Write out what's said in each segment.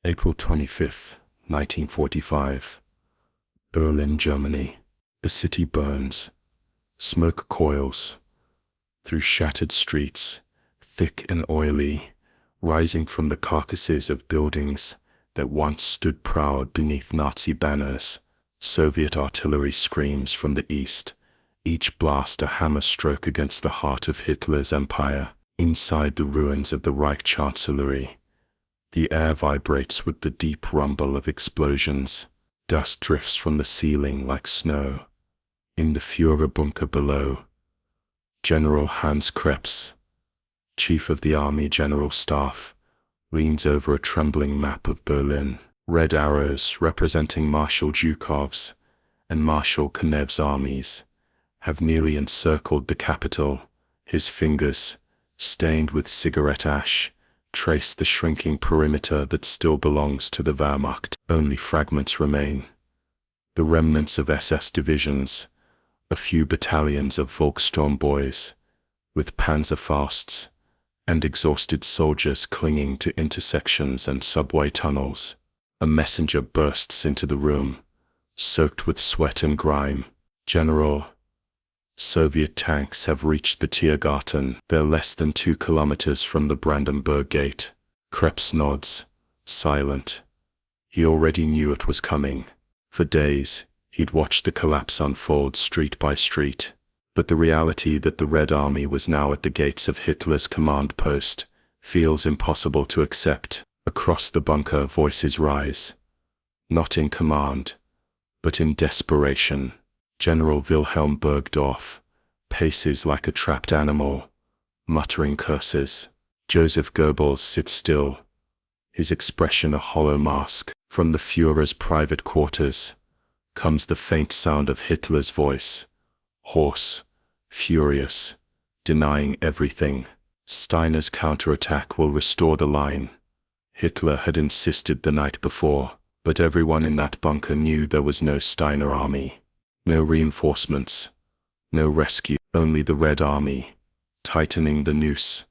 April 25th, 1945. Berlin, Germany. The city burns. Smoke coils through shattered streets, thick and oily, rising from the carcasses of buildings that once stood proud beneath Nazi banners. Soviet artillery screams from the east, each blast a hammer stroke against the heart of Hitler's empire. Inside the ruins of the Reich Chancellery, the air vibrates with the deep rumble of explosions. Dust drifts from the ceiling like snow. In the Führerbunker below, General Hans Krebs, Chief of the Army General Staff, leans over a trembling map of Berlin. Red arrows representing Marshal Zhukov's and Marshal Konev's armies have nearly encircled the capital. His fingers, stained with cigarette ash, trace the shrinking perimeter that still belongs to the Wehrmacht. Only fragments remain. The remnants of SS divisions, a few battalions of Volkssturm boys, with Panzerfausts, and exhausted soldiers clinging to intersections and subway tunnels. A messenger bursts into the room, soaked with sweat and grime. General, Soviet tanks have reached the Tiergarten. They're less than 2 kilometers from the Brandenburg Gate. Krebs nods, silent. He already knew it was coming. For days, he'd watched the collapse unfold street by street. But the reality that the Red Army was now at the gates of Hitler's command post feels impossible to accept. Across the bunker, voices rise. Not in command, but in desperation. General Wilhelm Burgdorf paces like a trapped animal, muttering curses. Joseph Goebbels sits still, his expression a hollow mask. From the Führer's private quarters comes the faint sound of Hitler's voice, hoarse, furious, denying everything. Steiner's counterattack will restore the line. Hitler had insisted the night before, but everyone in that bunker knew there was no Steiner army. No reinforcements, no rescue, only the Red Army, tightening the noose.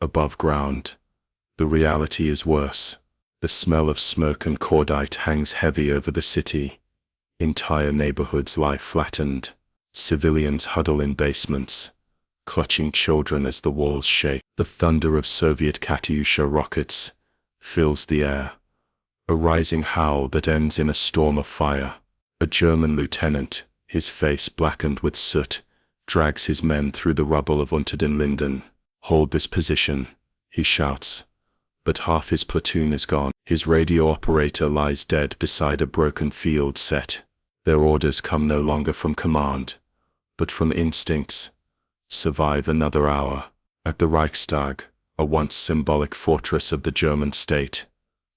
Above ground, the reality is worse. The smell of smoke and cordite hangs heavy over the city. Entire neighborhoods lie flattened. Civilians huddle in basements, clutching children as the walls shake. The thunder of Soviet Katyusha rockets fills the air, a rising howl that ends in a storm of fire. A German lieutenant, his face blackened with soot, drags his men through the rubble of Unter den Linden. "Hold this position," he shouts. But half his platoon is gone. His radio operator lies dead beside a broken field set. Their orders come no longer from command, but from instincts. Survive another hour. At the Reichstag, a once symbolic fortress of the German state,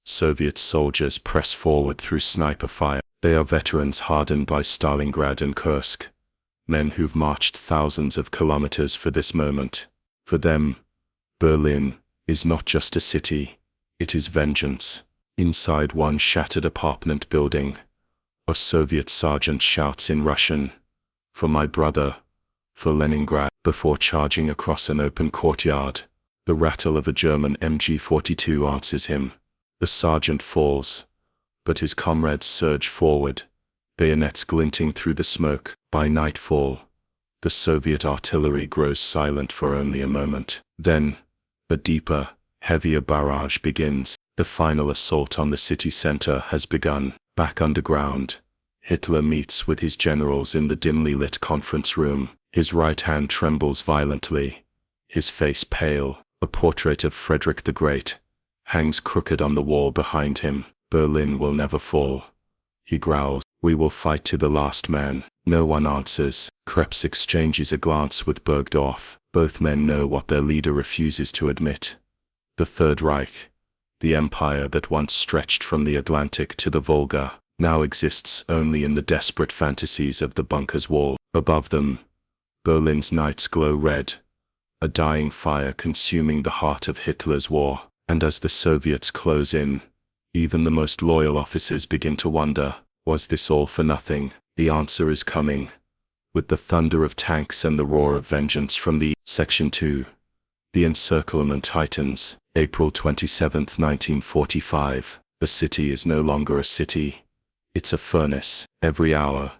Soviet soldiers press forward through sniper fire. They are veterans hardened by Stalingrad and Kursk, men who've marched thousands of kilometers for this moment. For them, Berlin is not just a city, it is vengeance. Inside one shattered apartment building, a Soviet sergeant shouts in Russian, "For my brother, for Leningrad," before charging across an open courtyard. The rattle of a German MG-42 answers him. The sergeant falls, but his comrades surge forward, bayonets glinting through the smoke. By nightfall, the Soviet artillery grows silent for only a moment. Then, a deeper, heavier barrage begins. The final assault on the city center has begun. Back underground, Hitler meets with his generals in the dimly lit conference room. His right hand trembles violently, his face pale. A portrait of Frederick the Great hangs crooked on the wall behind him. "Berlin will never fall," he growls. "We will fight to the last man." No one answers. Krebs exchanges a glance with Burgdorf. Both men know what their leader refuses to admit. The Third Reich, the empire that once stretched from the Atlantic to the Volga, now exists only in the desperate fantasies of the bunker's wall. Above them, Berlin's nights glow red, a dying fire consuming the heart of Hitler's war. And as the Soviets close in, even the most loyal officers begin to wonder, was this all for nothing? The answer is coming, with the thunder of tanks and the roar of vengeance from the Section 2. The encirclement tightens. April 27, 1945. The city is no longer a city. It's a furnace. Every hour,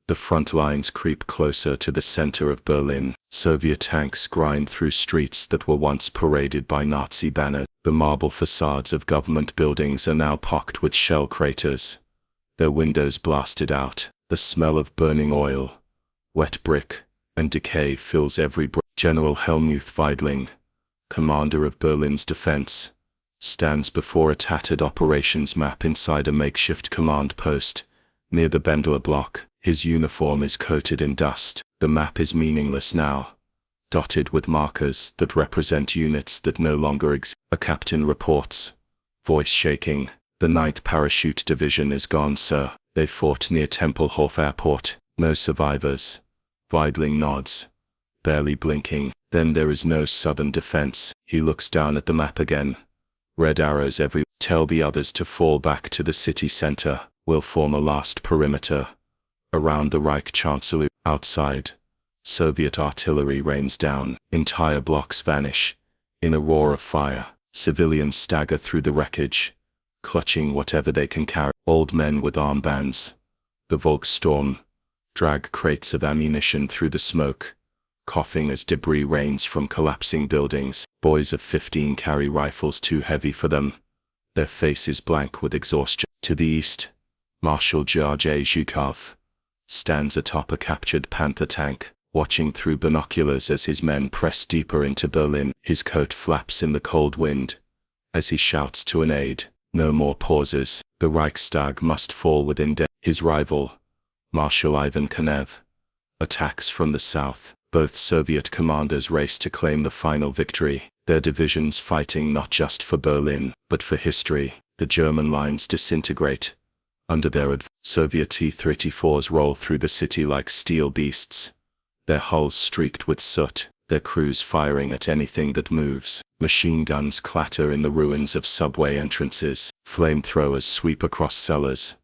the front lines creep closer to the center of Berlin. Soviet tanks grind through streets that were once paraded by Nazi banners. The marble facades of government buildings are now pocked with shell craters, their windows blasted out. The smell of burning oil, wet brick, and decay fills every breath. General Helmuth Weidling, commander of Berlin's defense, stands before a tattered operations map inside a makeshift command post near the Bendler block. His uniform is coated in dust. The map is meaningless now, dotted with markers that represent units that no longer exist. A captain reports, voice shaking, "The 9th Parachute Division is gone, sir. They fought near Tempelhof Airport. No survivors." Weidling nods, barely blinking. "Then there is no southern defense." He looks down at the map again. Red arrows everywhere. "Tell the others to fall back to the city center. We'll form a last perimeter around the Reich Chancellery." Outside, Soviet artillery rains down. Entire blocks vanish in a roar of fire. Civilians stagger through the wreckage, clutching whatever they can carry. Old men with armbands, the Volkssturm, drag crates of ammunition through the smoke, coughing as debris rains from collapsing buildings. Boys of 15 carry rifles too heavy for them, their faces blank with exhaustion. To the east, Marshal George A. Zhukov stands atop a captured Panther tank, watching through binoculars as his men press deeper into Berlin. His coat flaps in the cold wind as he shouts to an aide, "No more pauses. The Reichstag must fall within days." His rival, Marshal Ivan Konev, attacks from the south. Both Soviet commanders race to claim the final victory, their divisions fighting not just for Berlin, but for history. The German lines disintegrate under their Soviet T-34s roll through the city like steel beasts, their hulls streaked with soot, their crews firing at anything that moves. Machine guns clatter in the ruins of subway entrances. Flamethrowers sweep across cellars,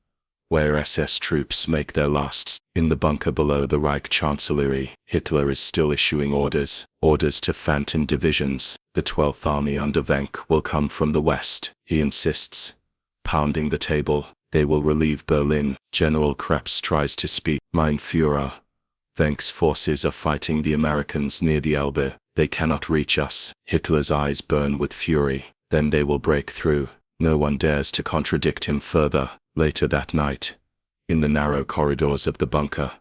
where SS troops make their lasts. In the bunker below the Reich Chancellery, Hitler is still issuing orders to Phantom divisions. The 12th Army under Wenck will come from the west, he insists, pounding the table. They will relieve Berlin. General Krebs tries to speak. "Mein Führer, Wenck's forces are fighting the Americans near the Elbe. They cannot reach us." Hitler's eyes burn with fury. Then they will break through. No one dares to contradict him further. Later that night, in the narrow corridors of the bunker,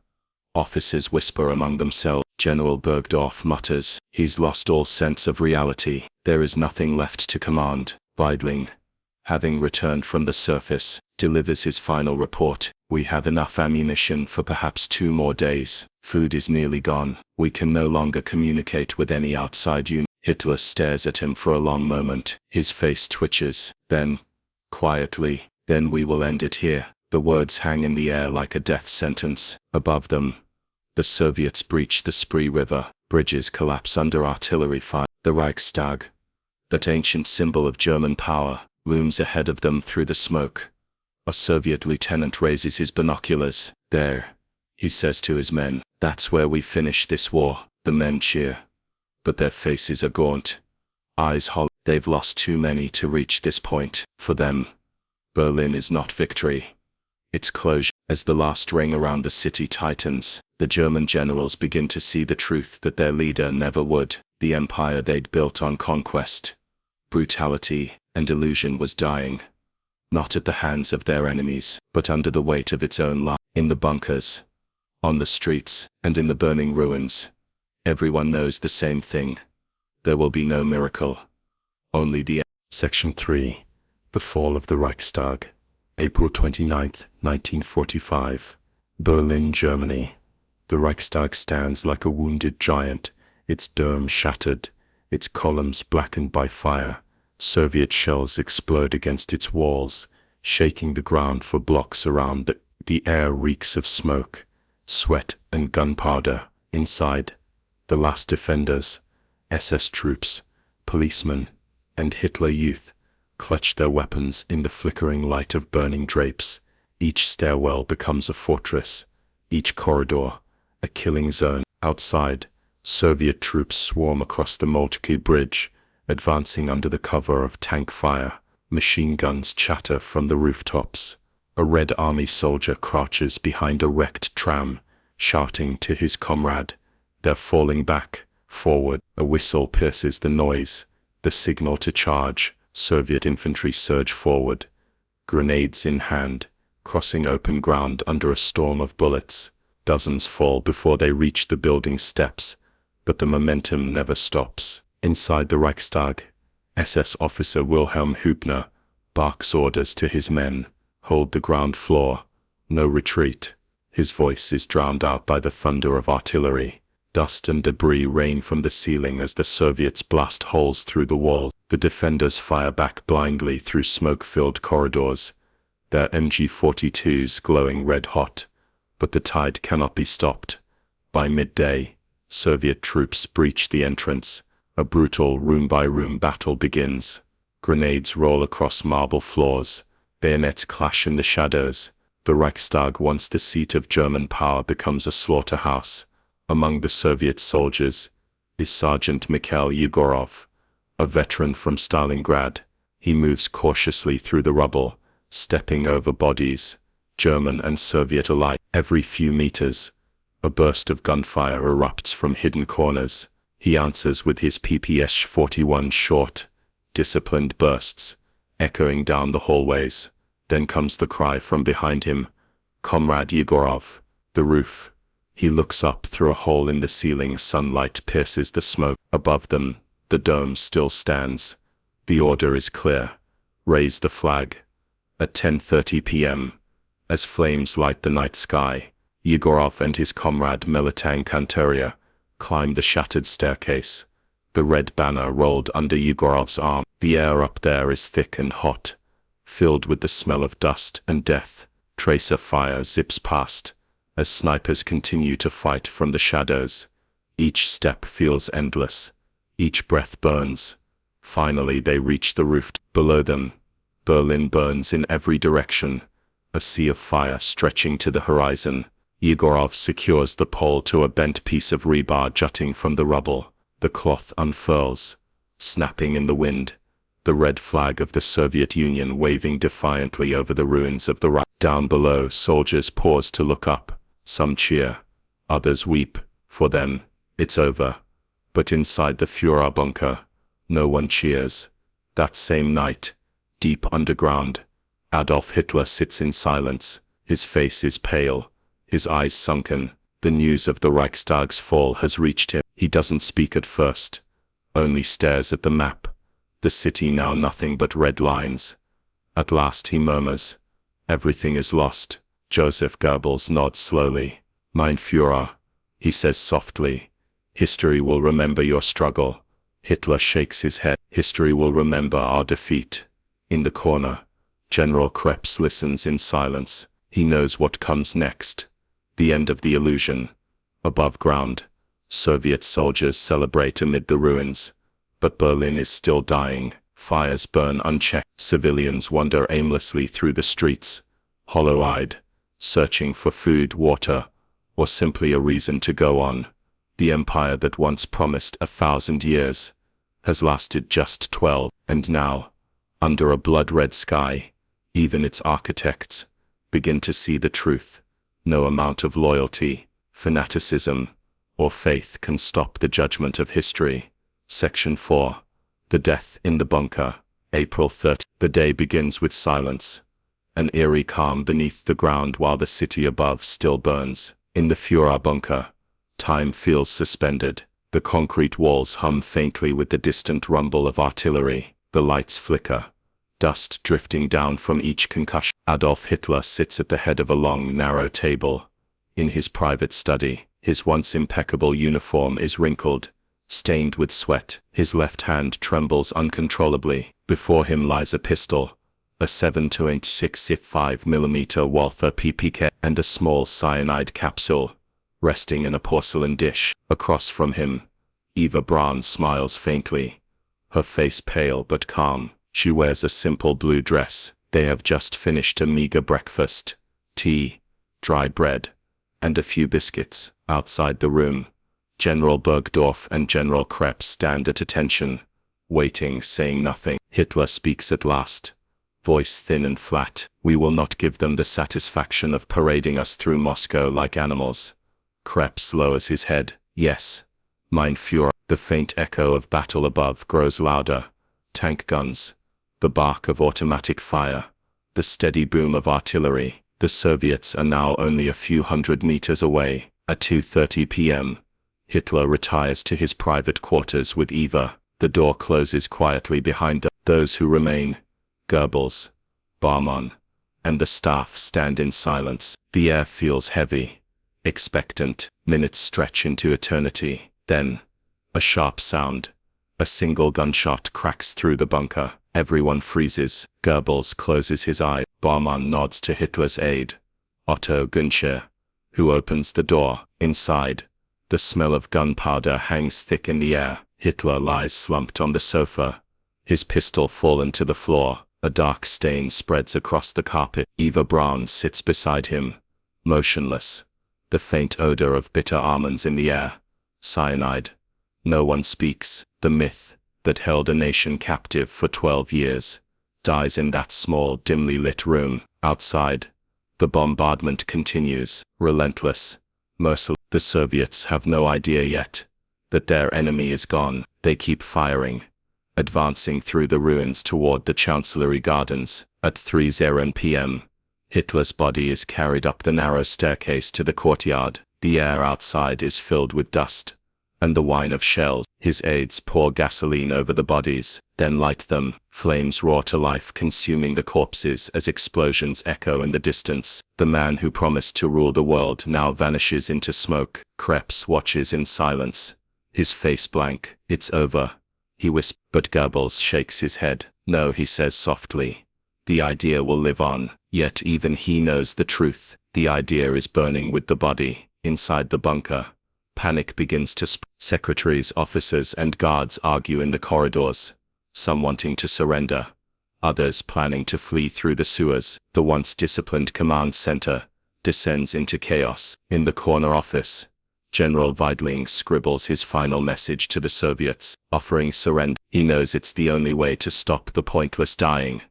officers whisper among themselves. General Bergdorf mutters, "He's lost all sense of reality. There is nothing left to command." Weidling, having returned from the surface, delivers his final report. "We have enough ammunition for perhaps 2 more days. Food is nearly gone. We can no longer communicate with any outside unit." Hitler stares at him for a long moment. His face twitches. Then, quietly, "Then we will end it here." The words hang in the air like a death sentence. Above them, the Soviets breach the Spree River. Bridges collapse under artillery fire. The Reichstag, that ancient symbol of German power, looms ahead of them through the smoke. A Soviet lieutenant raises his binoculars. "There," he says to his men, "that's where we finish this war." The men cheer, but their faces are gaunt, eyes hollow. They've lost too many to reach this point. For them, Berlin is not victory, it's closure. As the last ring around the city tightens, the German generals begin to see the truth that their leader never would. The empire they'd built on conquest, brutality, and illusion was dying, not at the hands of their enemies, but under the weight of its own life. In the bunkers, on the streets, and in the burning ruins, everyone knows the same thing. There will be no miracle, only the end. Section 3. The Fall of the Reichstag. April 29, 1945. Berlin, Germany. The Reichstag stands like a wounded giant, its dome shattered, its columns blackened by fire. Soviet shells explode against its walls, shaking the ground for blocks around it. The air reeks of smoke, sweat, and gunpowder. Inside, the last defenders, SS troops, policemen, and Hitler Youth, clutch their weapons in the flickering light of burning drapes. Each stairwell becomes a fortress, each corridor a killing zone. Outside, Soviet troops swarm across the Moltke Bridge, advancing under the cover of tank fire. Machine guns chatter from the rooftops. A Red Army soldier crouches behind a wrecked tram, shouting to his comrade. They're falling back, forward. A whistle pierces the noise. The signal to charge. Soviet infantry surge forward, grenades in hand, crossing open ground under a storm of bullets. Dozens fall before they reach the building steps, but the momentum never stops. Inside the Reichstag, SS officer Wilhelm Hübner barks orders to his men. Hold the ground floor. No retreat. His voice is drowned out by the thunder of artillery. Dust and debris rain from the ceiling as the Soviets blast holes through the walls. The defenders fire back blindly through smoke-filled corridors, their MG-42s glowing red-hot. But the tide cannot be stopped. By midday, Soviet troops breach the entrance. A brutal room-by-room battle begins. Grenades roll across marble floors. Bayonets clash in the shadows. The Reichstag, once the seat of German power, becomes a slaughterhouse. Among the Soviet soldiers is Sergeant Mikhail Yegorov, a veteran from Stalingrad. He moves cautiously through the rubble, stepping over bodies, German and Soviet alike. Every few meters, a burst of gunfire erupts from hidden corners. He answers with his PPS-41 short, disciplined bursts, echoing down the hallways. Then comes the cry from behind him, "Comrade Yegorov!" The roof. He looks up through a hole in the ceiling. Sunlight pierces the smoke. Above them, the dome still stands. The order is clear. Raise the flag. At 10:30 p.m., as flames light the night sky, Yegorov and his comrade Melitang Kanteria climb the shattered staircase. The red banner rolled under Yegorov's arm. The air up there is thick and hot, filled with the smell of dust and death. Tracer fire zips past as snipers continue to fight from the shadows. Each step feels endless. Each breath burns. Finally they reach the roof. Below them, Berlin burns in every direction, a sea of fire stretching to the horizon. Yegorov secures the pole to a bent piece of rebar jutting from the rubble. The cloth unfurls, snapping in the wind, the red flag of the Soviet Union waving defiantly over the ruins of the Reich. Down below, soldiers pause to look up. Some cheer, others weep. For them, it's over. But inside the Führerbunker, no one cheers. That same night, deep underground, Adolf Hitler sits in silence. His face is pale, his eyes sunken. The news of the Reichstag's fall has reached him. He doesn't speak at first, only stares at the map. The city now nothing but red lines. At last he murmurs, "Everything is lost." Joseph Goebbels nods slowly. "Mein Führer," he says softly, "history will remember your struggle." Hitler shakes his head. "History will remember our defeat." In the corner, General Krebs listens in silence. He knows what comes next. The end of the illusion. Above ground, Soviet soldiers celebrate amid the ruins. But Berlin is still dying. Fires burn unchecked. Civilians wander aimlessly through the streets, hollow-eyed, searching for food, water, or simply a reason to go on. The empire that once promised 1,000 years has lasted just 12, and now, under a blood-red sky, even its architects begin to see the truth. No amount of loyalty, fanaticism, or faith can stop the judgment of history. Section 4. The Death in the Bunker. April 30. The day begins with silence. An eerie calm beneath the ground while the city above still burns. In the Führerbunker, time feels suspended. The concrete walls hum faintly with the distant rumble of artillery. The lights flicker, dust drifting down from each concussion. Adolf Hitler sits at the head of a long, narrow table. In his private study, his once impeccable uniform is wrinkled, stained with sweat. His left hand trembles uncontrollably. Before him lies a pistol, a 7.65mm Walther PPK, and a small cyanide capsule, resting in a porcelain dish. Across from him, Eva Braun smiles faintly, her face pale but calm. She wears a simple blue dress. They have just finished a meager breakfast, tea, dry bread, and a few biscuits. Outside the room, General Bergdorf and General Krebs stand at attention, waiting, saying nothing. Hitler speaks at last. voice thin and flat. We will not give them the satisfaction of parading us through Moscow like animals. Krebs lowers his head. Yes, mein Führer. The faint echo of battle above grows louder. Tank guns. The bark of automatic fire. The steady boom of artillery. The Soviets are now only a few hundred meters away. At 2:30 p.m., Hitler retires to his private quarters with Eva. The door closes quietly behind them. Those who remain, Goebbels, Barmann, and the staff stand in silence. The air feels heavy, expectant. Minutes stretch into eternity. Then, a sharp sound. A single gunshot cracks through the bunker. Everyone freezes. Goebbels closes his eye. Barmann nods to Hitler's aide, Otto Günscher, who opens the door. Inside, the smell of gunpowder hangs thick in the air. Hitler lies slumped on the sofa, his pistol fallen to the floor. A dark stain spreads across the carpet. Eva Braun sits beside him, motionless, the faint odor of bitter almonds in the air. Cyanide. No one speaks. The myth that held a nation captive for 12 years dies in that small, dimly lit room. Outside, the bombardment continues, relentless, merciless. The Soviets have no idea yet that their enemy is gone. They keep firing, advancing through the ruins toward the Chancellery Gardens. At 3:00 p.m., Hitler's body is carried up the narrow staircase to the courtyard. The air outside is filled with dust and the whine of shells. His aides pour gasoline over the bodies, then light them. Flames roar to life, consuming the corpses as explosions echo in the distance. The man who promised to rule the world now vanishes into smoke. Krebs watches in silence, his face blank. It's over, he whispers, but Goebbels shakes his head. No, he says softly. The idea will live on. Yet even he knows the truth. The idea is burning with the body. Inside the bunker, panic begins to spread. Secretaries, officers, and guards argue in the corridors, some wanting to surrender, others planning to flee through the sewers. The once disciplined command center descends into chaos. In the corner office, General Weidling scribbles his final message to the Soviets, offering surrender. He knows it's the only way to stop the pointless dying,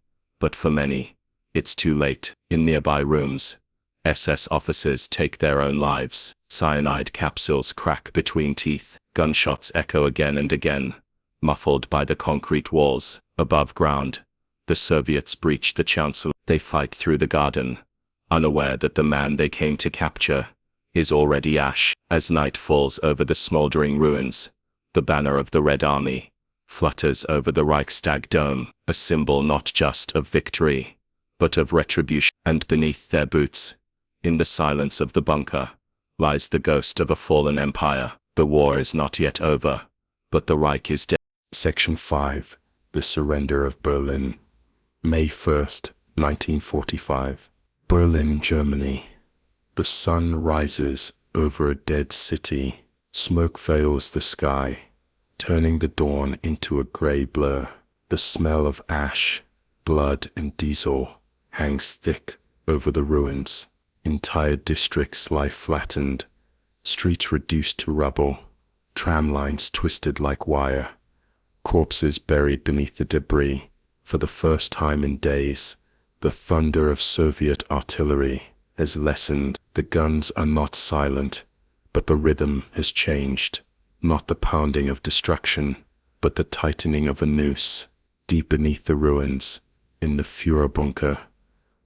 but for many, it's too late. In nearby rooms, SS officers take their own lives. Cyanide capsules crack between teeth. Gunshots echo again and again, muffled by the concrete walls. Above ground, the Soviets breach the chancellor. They fight through the garden, unaware that the man they came to capture is already ash. As night falls over the smoldering ruins, the banner of the Red Army flutters over the Reichstag dome, a symbol not just of victory, but of retribution. And beneath their boots, in the silence of the bunker, lies the ghost of a fallen empire. The war is not yet over, but the Reich is dead. Section 5. The Surrender of Berlin. May 1st, 1945. Berlin, Germany. The sun rises over a dead city. Smoke veils the sky, turning the dawn into a gray blur. The smell of ash, blood, and diesel hangs thick over the ruins. Entire districts lie flattened, streets reduced to rubble, tram lines twisted like wire, corpses buried beneath the debris. For the first time in days, the thunder of Soviet artillery has lessened. The guns are not silent, but the rhythm has changed. Not the pounding of destruction, but the tightening of a noose. Deep beneath the ruins, in the Führerbunker,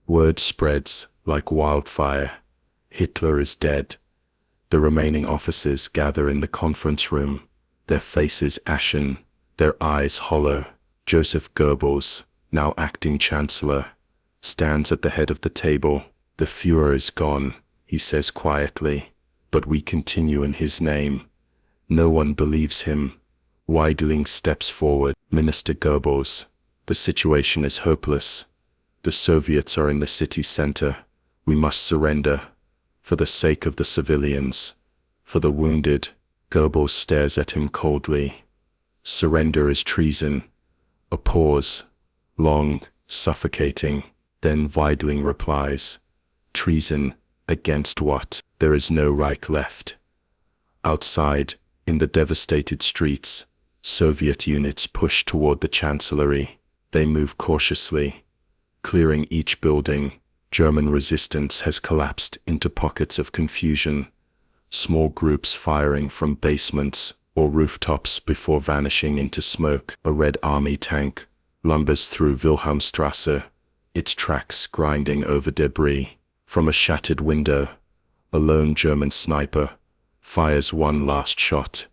word spreads like wildfire. Hitler is dead. The remaining officers gather in the conference room, their faces ashen, their eyes hollow. Joseph Goebbels, now acting chancellor, stands at the head of the table. The Führer is gone, he says quietly, but we continue in his name. No one believes him. Weidling steps forward. Minister Goebbels, the situation is hopeless. The Soviets are in the city center. We must surrender, for the sake of the civilians, for the wounded. Goebbels stares at him coldly. Surrender is treason. A pause, long, suffocating. Then Weidling replies, treason, against what? There is no Reich left. Outside, in the devastated streets, Soviet units push toward the chancellery. They move cautiously, Clearing each building, German resistance has collapsed into pockets of confusion, small groups firing from basements or rooftops before vanishing into smoke. A Red Army tank lumbers through Wilhelmstrasse, its tracks grinding over debris. From a shattered window, a lone German sniper fires one last shot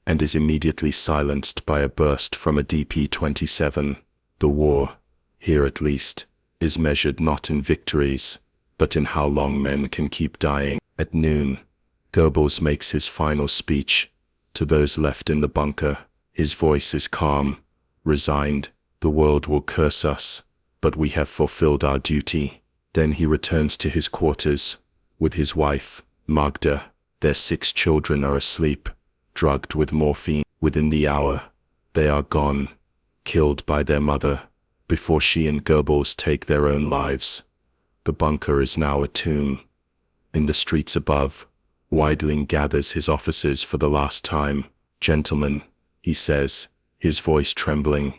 and is immediately silenced by a burst from a DP-27. The war, here at least, is measured not in victories, but in how long men can keep dying. At noon, Goebbels makes his final speech to those left in the bunker. His voice is calm, resigned. The world will curse us, but we have fulfilled our duty. Then he returns to his quarters with his wife, Magda. Their 6 children are asleep, drugged with morphine. Within the hour, they are gone, killed by their mother, before she and Goebbels take their own lives. The bunker is now a tomb. In the streets above, Weidling gathers his officers for the last time. "Gentlemen," he says, his voice trembling,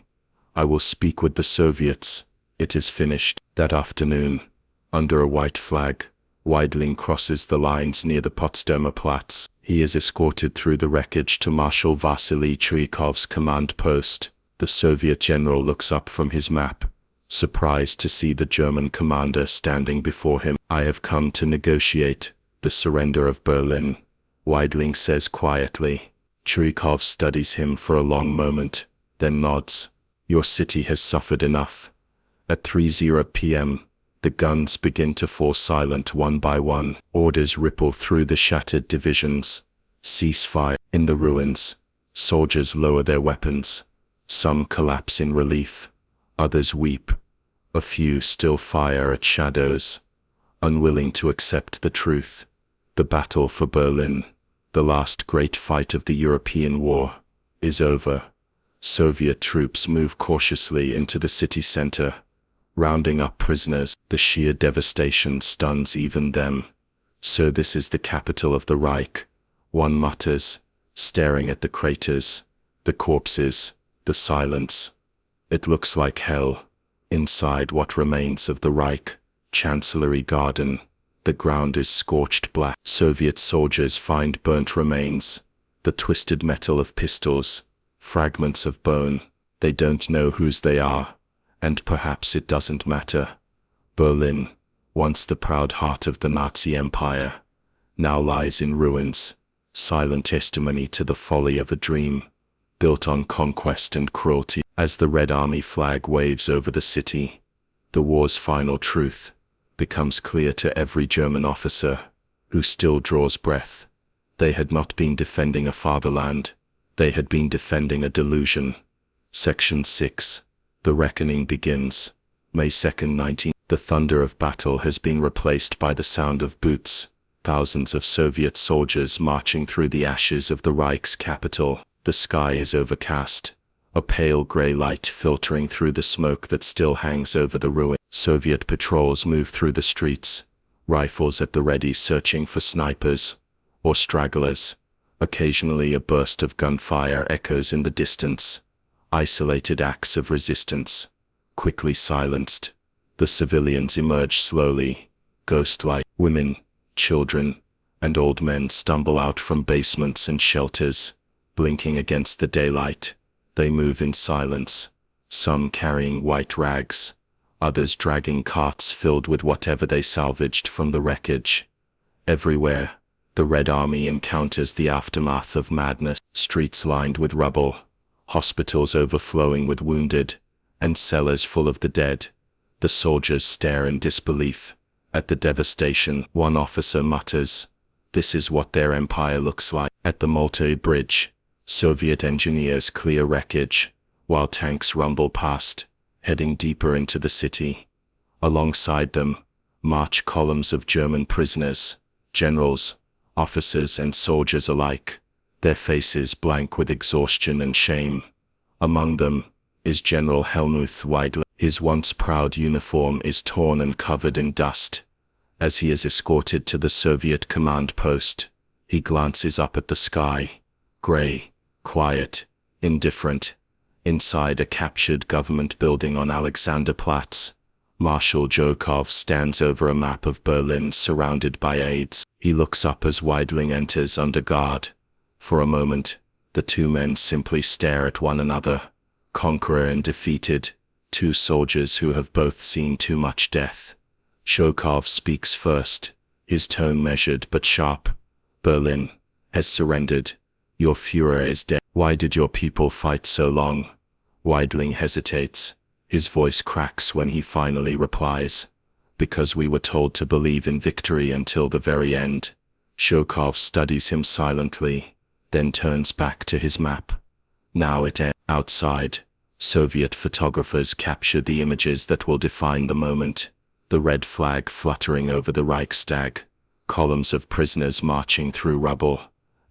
"I will speak with the Soviets. It is finished." That afternoon, under a white flag, Weidling crosses the lines near the Potsdamer Platz. He is escorted through the wreckage to Marshal Vasily Churyakov's command post. The Soviet general looks up from his map, surprised to see the German commander standing before him. "I have come to negotiate the surrender of Berlin," Weidling says quietly. Churyakov studies him for a long moment, then nods. "Your city has suffered enough." At 3:00 p.m., the guns begin to fall silent one by one. Orders ripple through the shattered divisions. "Cease fire." In the ruins, soldiers lower their weapons. Some collapse in relief. Others weep. A few still fire at shadows, unwilling to accept the truth. The battle for Berlin, the last great fight of the European war, is over. Soviet troops move cautiously into the city center, rounding up prisoners. The sheer devastation stuns even them. "So this is the capital of the Reich," one mutters, staring at the craters, the corpses, the silence. "It looks like hell." Inside what remains of the Reich Chancellery Garden, the ground is scorched black. Soviet soldiers find burnt remains, the twisted metal of pistols, fragments of bone. They don't know whose they are, and perhaps it doesn't matter. Berlin, once the proud heart of the Nazi Empire, now lies in ruins, silent testimony to the folly of a dream, built on conquest and cruelty. As the Red Army flag waves over the city, the war's final truth becomes clear to every German officer who still draws breath. They had not been defending a fatherland, they had been defending a delusion. Section 6. The reckoning begins. May 2nd, 19. The thunder of battle has been replaced by the sound of boots. Thousands of Soviet soldiers marching through the ashes of the Reich's capital. The sky is overcast, a pale gray light filtering through the smoke that still hangs over the ruin. Soviet patrols move through the streets, rifles at the ready searching for snipers or stragglers. Occasionally a burst of gunfire echoes in the distance. Isolated acts of resistance, quickly silenced. The civilians emerge slowly, ghost-like. Women, children, and old men stumble out from basements and shelters, blinking against the daylight. They move in silence, some carrying white rags, others dragging carts filled with whatever they salvaged from the wreckage. Everywhere, the Red Army encounters the aftermath of madness. Streets lined with rubble, hospitals overflowing with wounded, and cellars full of the dead. The soldiers stare in disbelief at the devastation. One officer mutters, "This is what their empire looks like." At the Moltke Bridge, Soviet engineers clear wreckage, while tanks rumble past, heading deeper into the city. Alongside them, march columns of German prisoners, generals, officers and soldiers alike, their faces blank with exhaustion and shame. Among them is General Helmut Weidling. His once proud uniform is torn and covered in dust. As he is escorted to the Soviet command post, he glances up at the sky, gray, quiet, indifferent. Inside a captured government building on Alexanderplatz, Marshal Zhukov stands over a map of Berlin surrounded by aides. He looks up as Weidling enters under guard. For a moment, the two men simply stare at one another. Conqueror and defeated, two soldiers who have both seen too much death. Zhukov speaks first, his tone measured but sharp. Berlin has surrendered. Your Führer is dead. Why did your people fight so long? Weidling hesitates. His voice cracks when he finally replies. Because we were told to believe in victory until the very end. Zhukov studies him silently, then turns back to his map. Now it ends. Outside, Soviet photographers capture the images that will define the moment. The red flag fluttering over the Reichstag, columns of prisoners marching through rubble,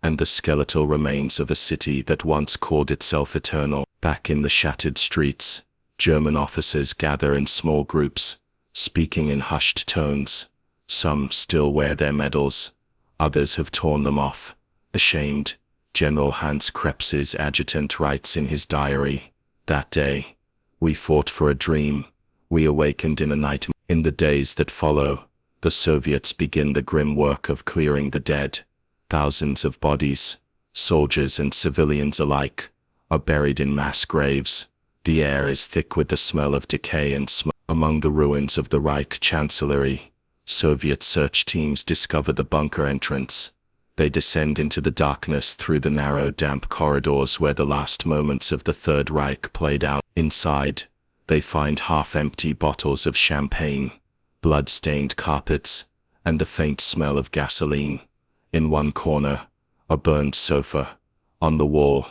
and the skeletal remains of a city that once called itself eternal. Back in the shattered streets, German officers gather in small groups, speaking in hushed tones. Some still wear their medals, others have torn them off. Ashamed, General Hans Krebs's adjutant writes in his diary, "That day, we fought for a dream, we awakened in a nightmare." In the days that follow, the Soviets begin the grim work of clearing the dead. Thousands of bodies, soldiers and civilians alike, are buried in mass graves. The air is thick with the smell of decay and smoke. Among the ruins of the Reich Chancellery, Soviet search teams discover the bunker entrance. They descend into the darkness through the narrow, damp corridors where the last moments of the Third Reich played out. Inside, they find half-empty bottles of champagne, blood-stained carpets, and the faint smell of gasoline. In one corner, a burned sofa. On the wall,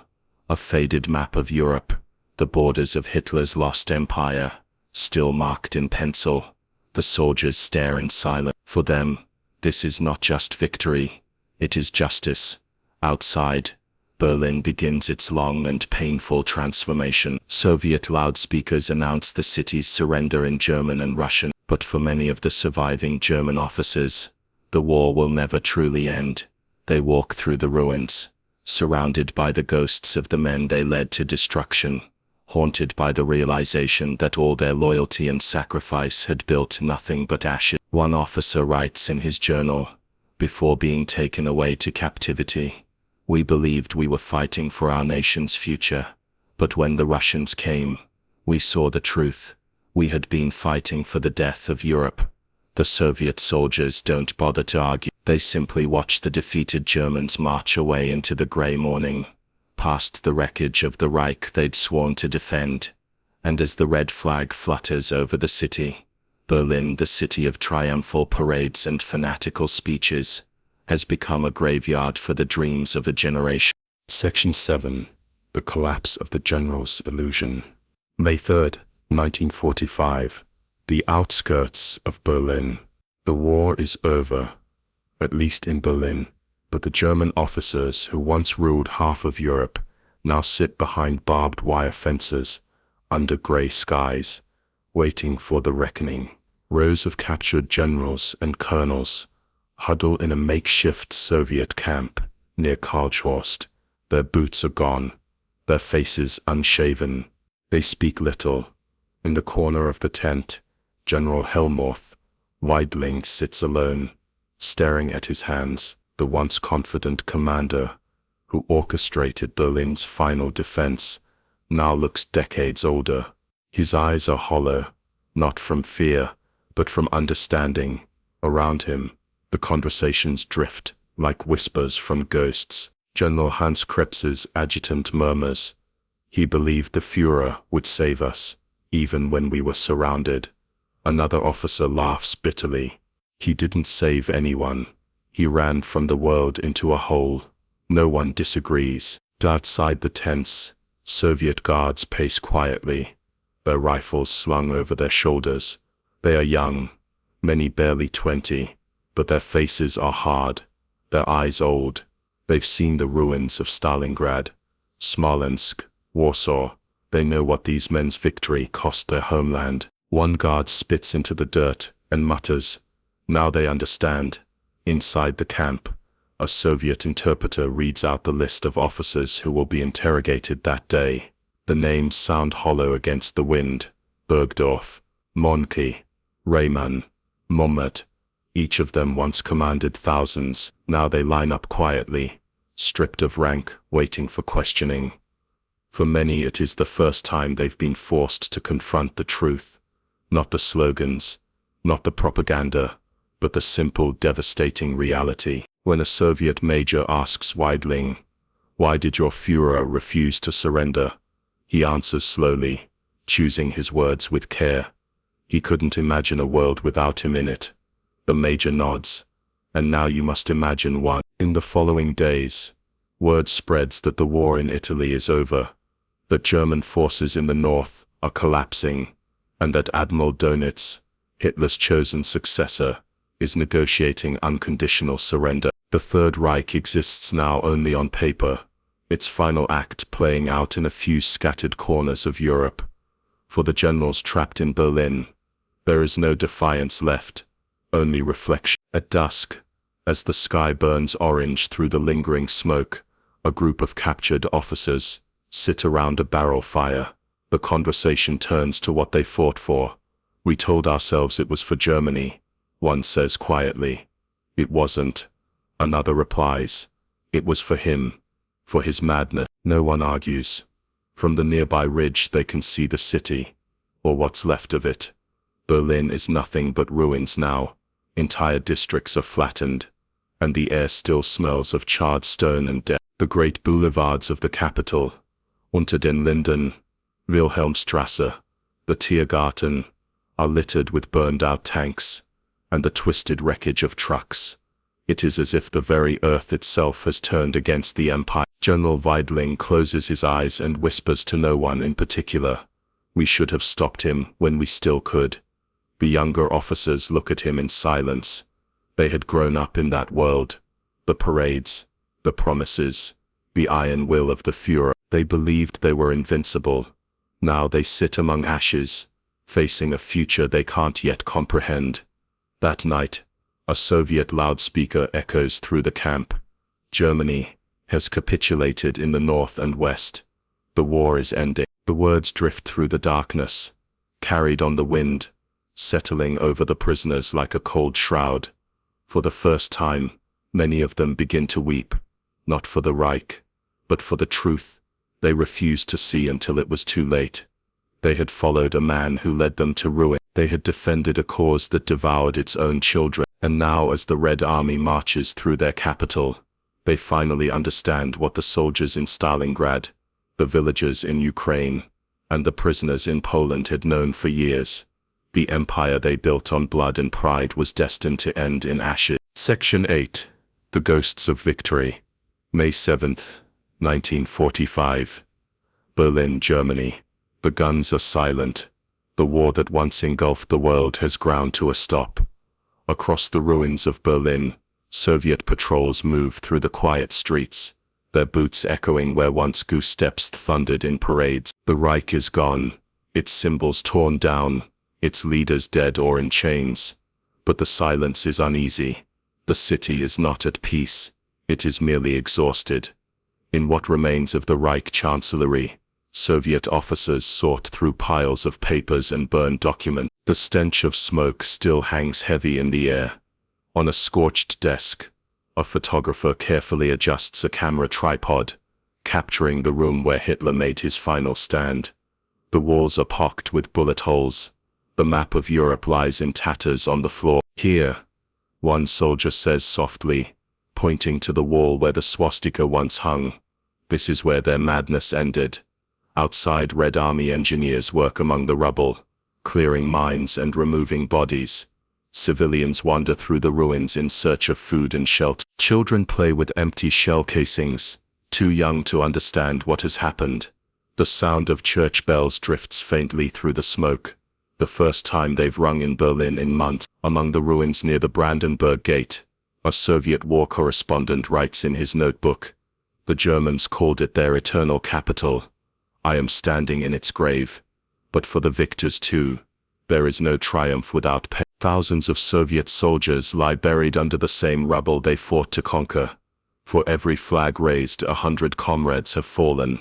a faded map of Europe, the borders of Hitler's lost empire, still marked in pencil. The soldiers stare in silence. For them, this is not just victory, it is justice. Outside, Berlin begins its long and painful transformation. Soviet loudspeakers announce the city's surrender in German and Russian. But for many of the surviving German officers, the war will never truly end. They walk through the ruins, surrounded by the ghosts of the men they led to destruction, haunted by the realization that all their loyalty and sacrifice had built nothing but ashes. One officer writes in his journal, "Before being taken away to captivity, we believed we were fighting for our nation's future. But when the Russians came, we saw the truth. We had been fighting for the death of Europe." The Soviet soldiers don't bother to argue. They simply watch the defeated Germans march away into the grey morning, past the wreckage of the Reich they'd sworn to defend. And as the red flag flutters over the city, Berlin, the city of triumphal parades and fanatical speeches, has become a graveyard for the dreams of a generation. Section 7. The Collapse of the General's Illusion. May 3rd, 1945. The outskirts of Berlin. The war is over, at least in Berlin, but the German officers who once ruled half of Europe now sit behind barbed wire fences, under grey skies, waiting for the reckoning. Rows of captured generals and colonels huddle in a makeshift Soviet camp near Karlshorst. Their boots are gone, their faces unshaven. They speak little. In the corner of the tent, General Helmuth Weidling sits alone, staring at his hands. The once confident commander, who orchestrated Berlin's final defense, now looks decades older. His eyes are hollow, not from fear, but from understanding. Around him, the conversations drift like whispers from ghosts. General Hans Krebs's adjutant murmurs, "He believed the Führer would save us, even when we were surrounded." Another officer laughs bitterly. "He didn't save anyone. He ran from the world into a hole." No one disagrees. Outside the tents, Soviet guards pace quietly, their rifles slung over their shoulders. They are young, many barely 20, but their faces are hard, their eyes old. They've seen the ruins of Stalingrad, Smolensk, Warsaw. They know what these men's victory cost their homeland. One guard spits into the dirt and mutters, "Now they understand." Inside the camp, a Soviet interpreter reads out the list of officers who will be interrogated that day. The names sound hollow against the wind: Bergdorf, Monke, Rayman, Mohammed. Each of them once commanded thousands, now they line up quietly, stripped of rank, waiting for questioning. For many it is the first time they've been forced to confront the truth. Not the slogans, not the propaganda, but the simple, devastating reality. When a Soviet major asks Weidling, "Why did your Führer refuse to surrender?" he answers slowly, choosing his words with care. He couldn't imagine a world without him in it. The major nods. And now you must imagine one. In the following days, word spreads that the war in Italy is over, that German forces in the north are collapsing, and that Admiral Dönitz, Hitler's chosen successor, is negotiating unconditional surrender. The Third Reich exists now only on paper, its final act playing out in a few scattered corners of Europe. For the generals trapped in Berlin, there is no defiance left, only reflection. At dusk, as the sky burns orange through the lingering smoke, a group of captured officers sit around a barrel fire. The conversation turns to what they fought for. "We told ourselves it was for Germany," one says quietly. "It wasn't," another replies. "It was for him, for his madness." No one argues. From the nearby ridge they can see the city, or what's left of it. Berlin is nothing but ruins now. Entire districts are flattened, and the air still smells of charred stone and death. The great boulevards of the capital, Unter den Linden, Wilhelmstrasse, the Tiergarten, are littered with burned-out tanks, and the twisted wreckage of trucks. It is as if the very earth itself has turned against the empire. General Weidling closes his eyes and whispers to no one in particular, "We should have stopped him when we still could." The younger officers look at him in silence. They had grown up in that world. The parades, the promises, the iron will of the Führer. They believed they were invincible. Now they sit among ashes, facing a future they can't yet comprehend. That night, a Soviet loudspeaker echoes through the camp. Germany has capitulated in the north and west. The war is ending. The words drift through the darkness, carried on the wind, settling over the prisoners like a cold shroud. For the first time, many of them begin to weep, not for the Reich, but for the truth they refused to see until it was too late. They had followed a man who led them to ruin. They had defended a cause that devoured its own children. And now as the Red Army marches through their capital, they finally understand what the soldiers in Stalingrad, the villagers in Ukraine, and the prisoners in Poland had known for years. The empire they built on blood and pride was destined to end in ashes. Section 8. The Ghosts of Victory. May 7th, 1945. Berlin, Germany. The guns are silent. The war that once engulfed the world has ground to a stop. Across the ruins of Berlin, Soviet patrols move through the quiet streets, their boots echoing where once goose steps thundered in parades. The Reich is gone, its symbols torn down, its leaders dead or in chains. But the silence is uneasy. The city is not at peace, it is merely exhausted. In what remains of the Reich Chancellery, Soviet officers sort through piles of papers and burned documents. The stench of smoke still hangs heavy in the air. On a scorched desk, a photographer carefully adjusts a camera tripod, capturing the room where Hitler made his final stand. The walls are pocked with bullet holes. The map of Europe lies in tatters on the floor. "Here," one soldier says softly, pointing to the wall where the swastika once hung. "This is where their madness ended." Outside, Red Army engineers work among the rubble, clearing mines and removing bodies. Civilians wander through the ruins in search of food and shelter. Children play with empty shell casings, too young to understand what has happened. The sound of church bells drifts faintly through the smoke, the first time they've rung in Berlin in months. Among the ruins near the Brandenburg Gate, a Soviet war correspondent writes in his notebook, "The Germans called it their eternal capital. I am standing in its grave. But for the victors too, there is no triumph without pain." Thousands of Soviet soldiers lie buried under the same rubble they fought to conquer. For every flag raised, 100 comrades have fallen.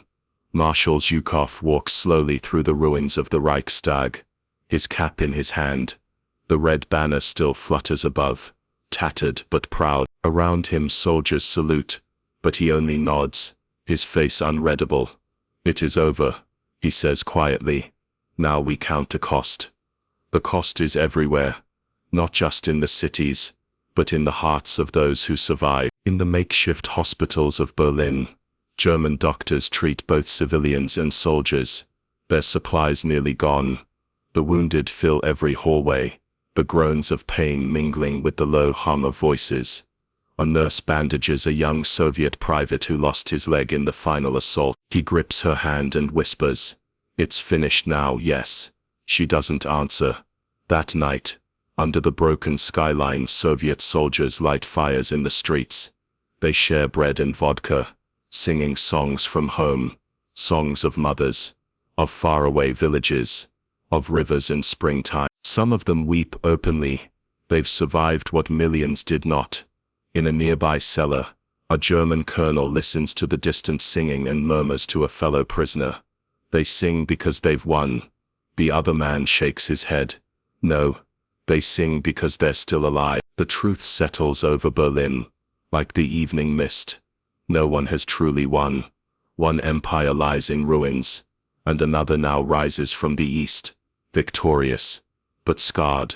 Marshal Zhukov walks slowly through the ruins of the Reichstag, his cap in his hand. The red banner still flutters above, tattered but proud. Around him soldiers salute, but he only nods, his face unreadable. "It is over," he says quietly. "Now we count the cost." The cost is everywhere, not just in the cities, but in the hearts of those who survive. In the makeshift hospitals of Berlin, German doctors treat both civilians and soldiers, their supplies nearly gone. The wounded fill every hallway, the groans of pain mingling with the low hum of voices. A nurse bandages a young Soviet private who lost his leg in the final assault. He grips her hand and whispers, "It's finished now, yes." She doesn't answer. That night, under the broken skyline, Soviet soldiers light fires in the streets. They share bread and vodka, singing songs from home, songs of mothers, of faraway villages, of rivers in springtime. Some of them weep openly. They've survived what millions did not. In a nearby cellar, a German colonel listens to the distant singing and murmurs to a fellow prisoner, "They sing because they've won." The other man shakes his head. "No, they sing because they're still alive." The truth settles over Berlin, like the evening mist. No one has truly won. One empire lies in ruins, and another now rises from the east, victorious, but scarred.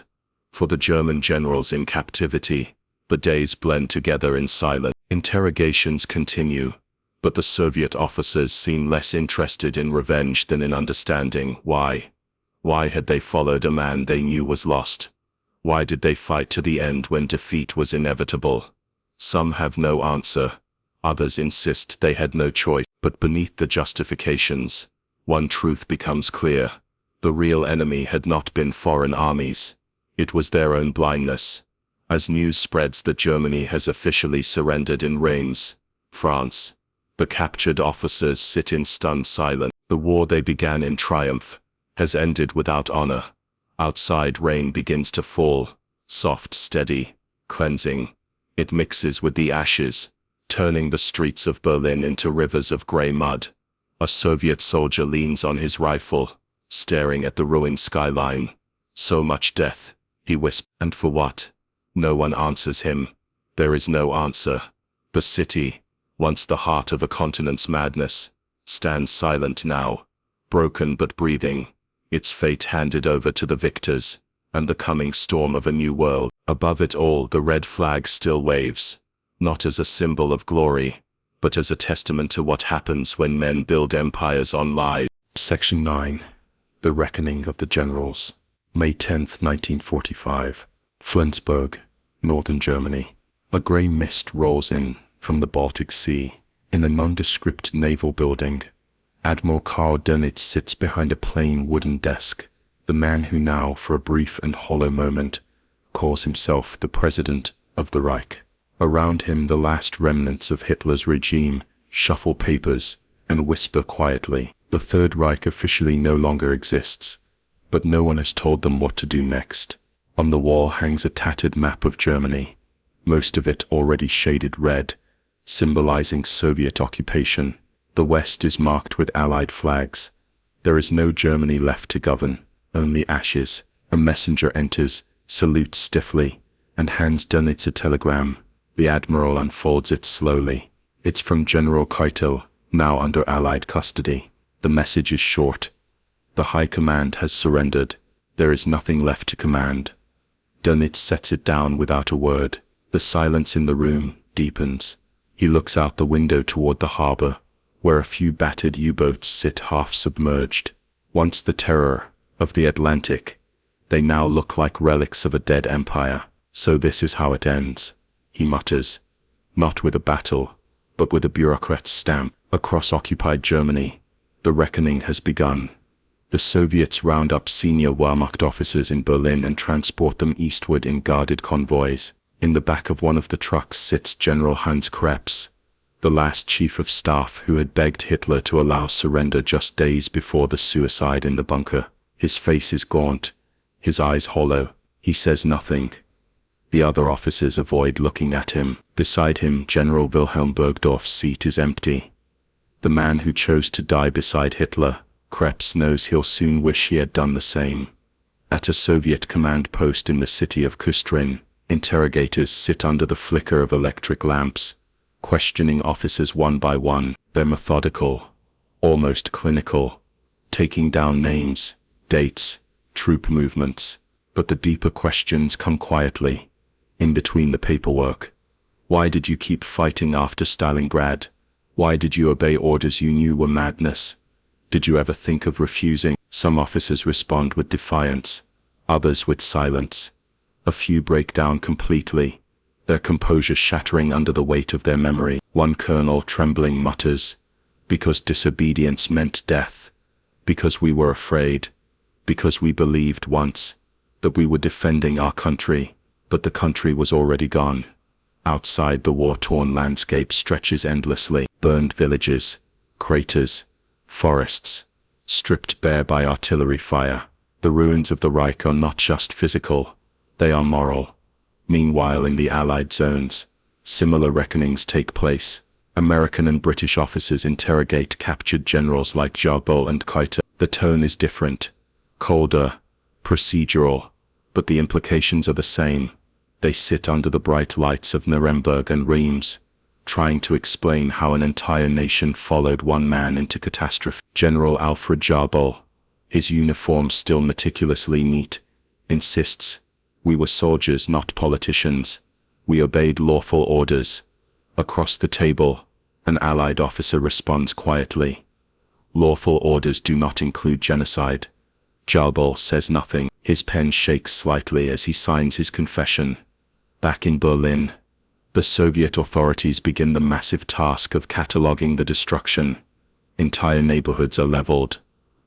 For the German generals in captivity, the days blend together in silence. Interrogations continue, but the Soviet officers seem less interested in revenge than in understanding why. Why had they followed a man they knew was lost? Why did they fight to the end when defeat was inevitable? Some have no answer. Others insist they had no choice. But beneath the justifications, one truth becomes clear. The real enemy had not been foreign armies. It was their own blindness. As news spreads that Germany has officially surrendered in Reims, France, the captured officers sit in stunned silence. The war they began in triumph has ended without honor. Outside, rain begins to fall, soft, steady, cleansing. It mixes with the ashes, turning the streets of Berlin into rivers of gray mud. A Soviet soldier leans on his rifle, staring at the ruined skyline. "So much death," he whispers. "And for what?" No one answers him. There is no answer. The city, once the heart of a continent's madness, stands silent now, broken but breathing, its fate handed over to the victors, and the coming storm of a new world. Above it all, the red flag still waves, not as a symbol of glory, but as a testament to what happens when men build empires on lies. Section 9. The Reckoning of the Generals. May 10th, 1945. Flensburg, northern Germany. A grey mist rolls in from the Baltic Sea. In a nondescript naval building, Admiral Karl Dönitz sits behind a plain wooden desk, the man who now, for a brief and hollow moment, calls himself the President of the Reich. Around him, the last remnants of Hitler's regime shuffle papers and whisper quietly. The Third Reich officially no longer exists, but no one has told them what to do next. On the wall hangs a tattered map of Germany, most of it already shaded red, symbolizing Soviet occupation. The West is marked with Allied flags. There is no Germany left to govern, only ashes. A messenger enters, salutes stiffly, and hands Dönitz a telegram. The admiral unfolds it slowly. It's from General Keitel, now under Allied custody. The message is short. The High Command has surrendered. There is nothing left to command. Dönitz sets it down without a word. The silence in the room deepens. He looks out the window toward the harbor, where a few battered U-boats sit half submerged. Once the terror of the Atlantic, they now look like relics of a dead empire. So this is how it ends, he mutters. Not with a battle, but with a bureaucrat's stamp. Across occupied Germany, the reckoning has begun. The Soviets round up senior Wehrmacht officers in Berlin and transport them eastward in guarded convoys. In the back of one of the trucks sits General Hans Krebs, the last chief of staff who had begged Hitler to allow surrender just days before the suicide in the bunker. His face is gaunt, his eyes hollow. He says nothing. The other officers avoid looking at him. Beside him, General Wilhelm Burgdorf's seat is empty. The man who chose to die beside Hitler, Krebs knows he'll soon wish he had done the same. At a Soviet command post in the city of Kustrin, interrogators sit under the flicker of electric lamps, questioning officers one by one. They're methodical, almost clinical, taking down names, dates, troop movements, but the deeper questions come quietly, in between the paperwork. Why did you keep fighting after Stalingrad? Why did you obey orders you knew were madness? Did you ever think of refusing? Some officers respond with defiance, others with silence. A few break down completely, their composure shattering under the weight of their memory. One colonel trembling mutters, "Because disobedience meant death. Because we were afraid. Because we believed once that we were defending our country, but the country was already gone." Outside, the war-torn landscape stretches endlessly. Burned villages, craters, forests, stripped bare by artillery fire. The ruins of the Reich are not just physical, they are moral. Meanwhile, in the Allied zones, similar reckonings take place. American and British officers interrogate captured generals like Jarbol and Keitel. The tone is different, colder, procedural, but the implications are the same. They sit under the bright lights of Nuremberg and Reims, trying to explain how an entire nation followed one man into catastrophe. General Alfred Jarbol, his uniform still meticulously neat, insists, "We were soldiers, not politicians. We obeyed lawful orders." Across the table, an Allied officer responds quietly, "Lawful orders do not include genocide." Jarbol says nothing. His pen shakes slightly as he signs his confession. Back in Berlin, the Soviet authorities begin the massive task of cataloging the destruction. Entire neighborhoods are leveled.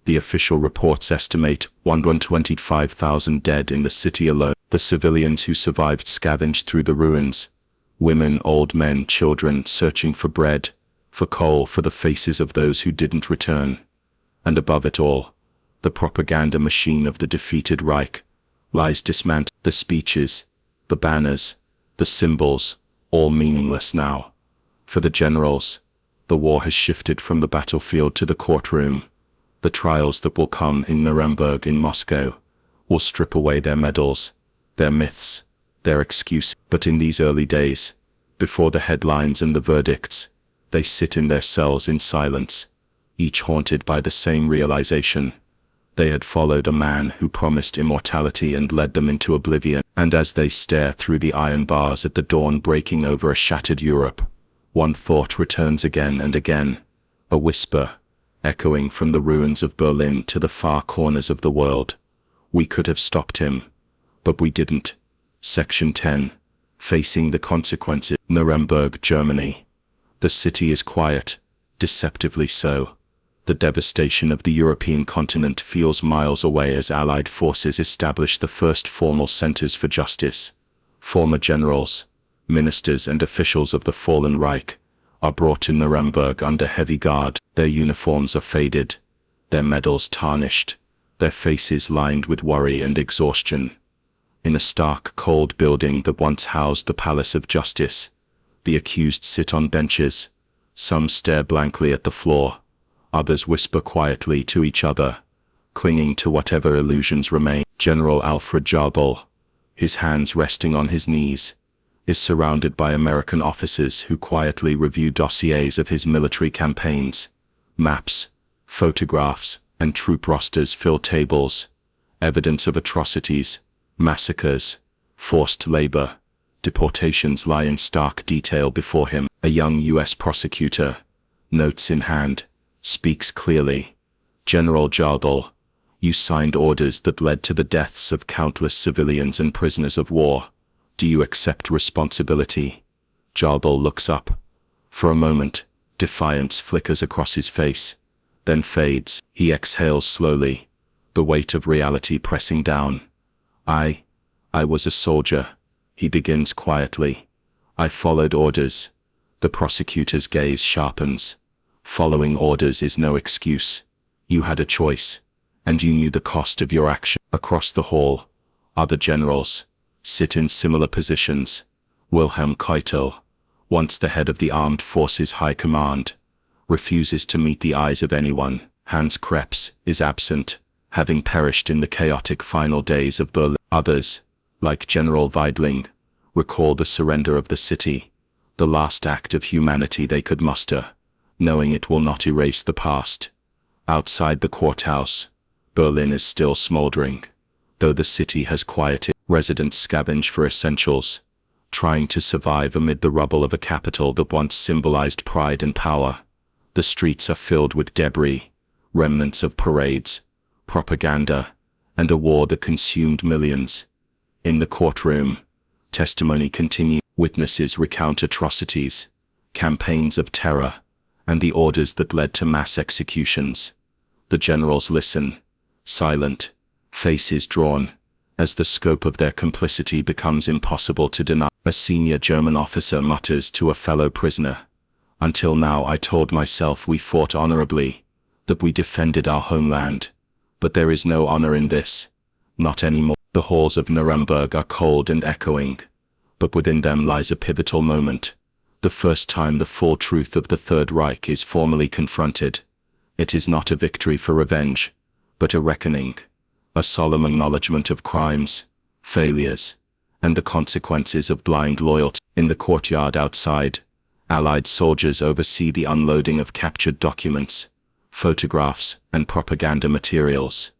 The official reports estimate 125,000 dead in the city alone. The civilians who survived scavenged through the ruins. Women, old men, children searching for bread, for coal, for the faces of those who didn't return. And above it all, the propaganda machine of the defeated Reich lies dismantled. The speeches, the banners, the symbols, all meaningless now. For the generals, the war has shifted from the battlefield to the courtroom. The trials that will come in Nuremberg, in Moscow, will strip away their medals, their myths, their excuses. But in these early days, before the headlines and the verdicts, they sit in their cells in silence, each haunted by the same realization. They had followed a man who promised immortality and led them into oblivion. And as they stare through the iron bars at the dawn breaking over a shattered Europe, one thought returns again and again, a whisper, echoing from the ruins of Berlin to the far corners of the world. We could have stopped him, but we didn't. Section 10. Facing the consequences. Nuremberg, Germany. The city is quiet, deceptively so. The devastation of the European continent feels miles away as Allied forces establish the first formal centers for justice. Former generals, ministers and officials of the fallen Reich are brought to Nuremberg under heavy guard. Their uniforms are faded, their medals tarnished, their faces lined with worry and exhaustion. In a stark, cold building that once housed the Palace of Justice, the accused sit on benches. Some stare blankly at the floor. Others whisper quietly to each other, clinging to whatever illusions remain. General Alfred Jarbol, his hands resting on his knees, is surrounded by American officers who quietly review dossiers of his military campaigns. Maps, photographs, and troop rosters fill tables. Evidence of atrocities, massacres, forced labor, deportations lie in stark detail before him. A young U.S. prosecutor, notes in hand, speaks clearly. General Jarbol, you signed orders that led to the deaths of countless civilians and prisoners of war. Do you accept responsibility? Jarbol looks up. For a moment, defiance flickers across his face, then fades. He exhales slowly, the weight of reality pressing down. I was a soldier, he begins quietly. I followed orders. The prosecutor's gaze sharpens. Following orders is no excuse. You had a choice, and you knew the cost of your action. Across the hall, other generals sit in similar positions. Wilhelm Keitel, once the head of the Armed Forces High Command, refuses to meet the eyes of anyone. Hans Krebs is absent, having perished in the chaotic final days of Berlin. Others, like General Weidling, recall the surrender of the city, the last act of humanity they could muster, knowing it will not erase the past. Outside the courthouse, Berlin is still smoldering, though the city has quieted. Residents scavenge for essentials, trying to survive amid the rubble of a capital that once symbolized pride and power. The streets are filled with debris, remnants of parades, propaganda, and a war that consumed millions. In the courtroom, testimony continues. Witnesses recount atrocities, campaigns of terror, and the orders that led to mass executions. The generals listen, silent, faces drawn, as the scope of their complicity becomes impossible to deny. A senior German officer mutters to a fellow prisoner, "Until now I told myself we fought honorably, that we defended our homeland. But there is no honor in this. Not anymore." The halls of Nuremberg are cold and echoing, but within them lies a pivotal moment. The first time the full truth of the Third Reich is formally confronted. It is not a victory for revenge, but a reckoning, a solemn acknowledgement of crimes, failures, and the consequences of blind loyalty. In the courtyard outside, Allied soldiers oversee the unloading of captured documents, photographs, and propaganda materials.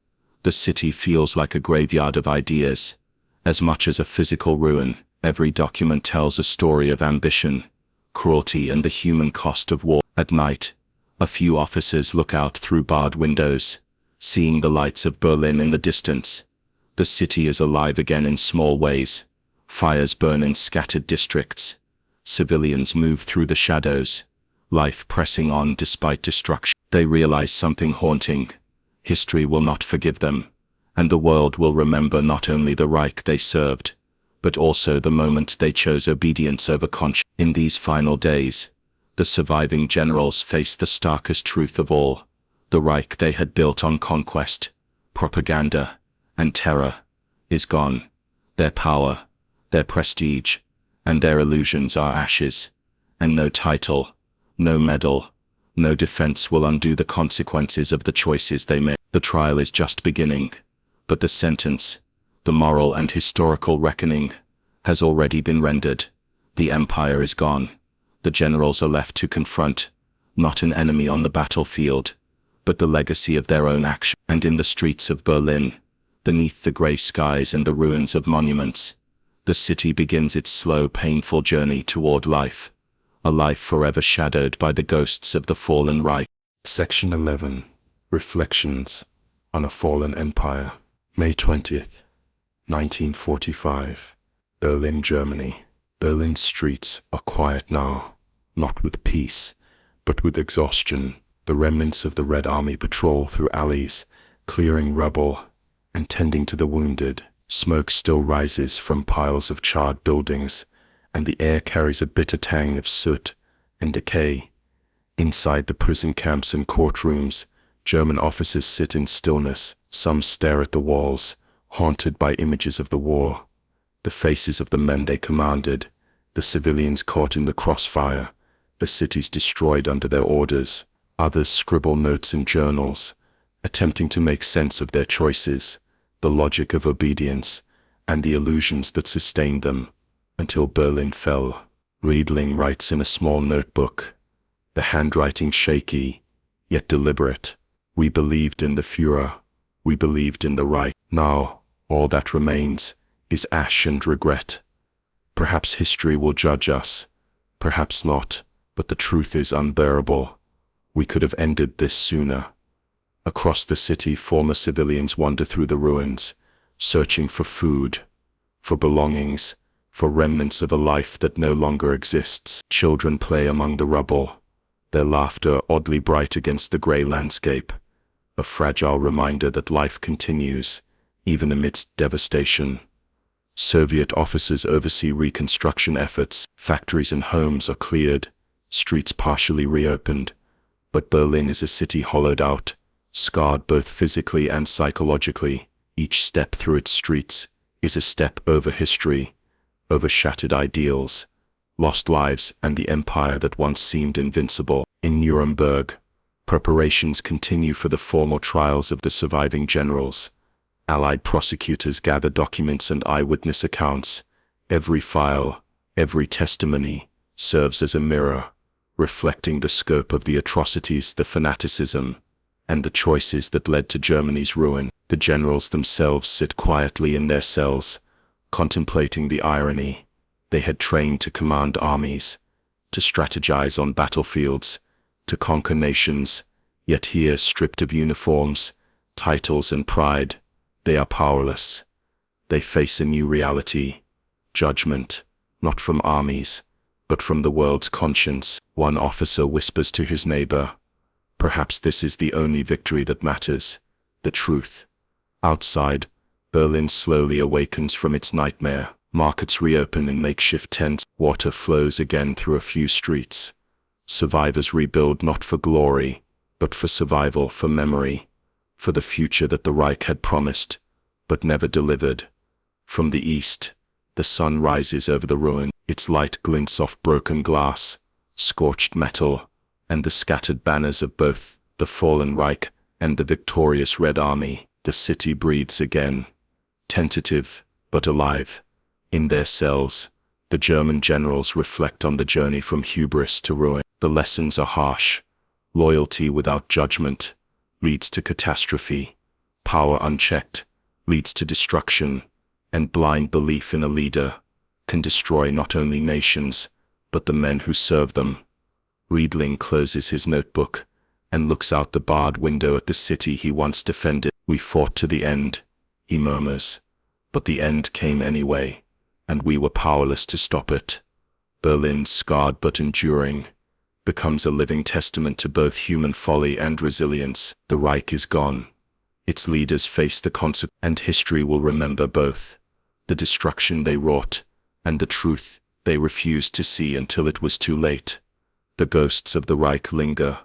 The city feels like a graveyard of ideas. As much as a physical ruin, every document tells a story of ambition, cruelty, and the human cost of war. At night, a few officers look out through barred windows, seeing the lights of Berlin in the distance. The city is alive again in small ways. Fires burn in scattered districts. Civilians move through the shadows, life pressing on despite destruction. They realize something haunting. History will not forgive them, and the world will remember not only the Reich they served, but also the moment they chose obedience over conscience. In these final days, the surviving generals face the starkest truth of all. The Reich they had built on conquest, propaganda, and terror is gone. Their power, their prestige, and their illusions are ashes, and no title, no medal, no defense will undo the consequences of the choices they made. The trial is just beginning, but the sentence, the moral and historical reckoning, has already been rendered. The empire is gone. The generals are left to confront, not an enemy on the battlefield, but the legacy of their own action. And in the streets of Berlin, beneath the grey skies and the ruins of monuments, the city begins its slow, painful journey toward life, a life forever shadowed by the ghosts of the fallen Reich. Section 11. Reflections on a Fallen Empire. May 20th, 1945. Berlin, Germany. Berlin's streets are quiet now, not with peace, but with exhaustion. The remnants of the Red Army patrol through alleys, clearing rubble and tending to the wounded. Smoke still rises from piles of charred buildings, and the air carries a bitter tang of soot and decay. Inside the prison camps and courtrooms, German officers sit in stillness. Some stare at the walls, haunted by images of the war. The faces of the men they commanded, the civilians caught in the crossfire, the cities destroyed under their orders. Others scribble notes in journals, attempting to make sense of their choices, the logic of obedience, and the illusions that sustained them, until Berlin fell. Riedling writes in a small notebook, the handwriting shaky, yet deliberate. We believed in the Führer. We believed in the Reich. Now, all that remains is ash and regret. Perhaps history will judge us, perhaps not, but the truth is unbearable. We could have ended this sooner. Across the city, former civilians wander through the ruins, searching for food, for belongings, for remnants of a life that no longer exists. Children play among the rubble, their laughter oddly bright against the grey landscape, a fragile reminder that life continues, even amidst devastation. Soviet officers oversee reconstruction efforts. Factories and homes are cleared, streets partially reopened, but Berlin is a city hollowed out, scarred both physically and psychologically. Each step through its streets is a step over history, over shattered ideals, lost lives, and the empire that once seemed invincible. In Nuremberg, Preparations continue for the formal trials of the surviving generals. Allied prosecutors gather documents and eyewitness accounts. Every file, every testimony, serves as a mirror, reflecting the scope of the atrocities, the fanaticism, and the choices that led to Germany's ruin. The generals themselves sit quietly in their cells, contemplating the irony. They had trained to command armies, to strategize on battlefields, to conquer nations, yet here, stripped of uniforms, titles and pride, they are powerless. They face a new reality, judgment, not from armies, but from the world's conscience. One officer whispers to his neighbor, "Perhaps this is the only victory that matters, the truth." Outside, Berlin slowly awakens from its nightmare. Markets reopen in makeshift tents. Water flows again through a few streets. Survivors rebuild not for glory, but for survival, for memory, for the future that the Reich had promised, but never delivered. From the east, the sun rises over the ruin. Its light glints off broken glass, scorched metal, and the scattered banners of both the fallen Reich and the victorious Red Army. The city breathes again, tentative, but alive. In their cells, the German generals reflect on the journey from hubris to ruin. The lessons are harsh. Loyalty without judgment leads to catastrophe. Power unchecked leads to destruction, and blind belief in a leader can destroy not only nations, but the men who serve them. Riedling closes his notebook and looks out the barred window at the city he once defended. "We fought to the end," he murmurs, "but the end came anyway, and we were powerless to stop it." Berlin, scarred but enduring, becomes a living testament to both human folly and resilience. The Reich is gone. Its leaders face the consequences, and history will remember both the destruction they wrought and the truth they refused to see until it was too late. The ghosts of the Reich linger,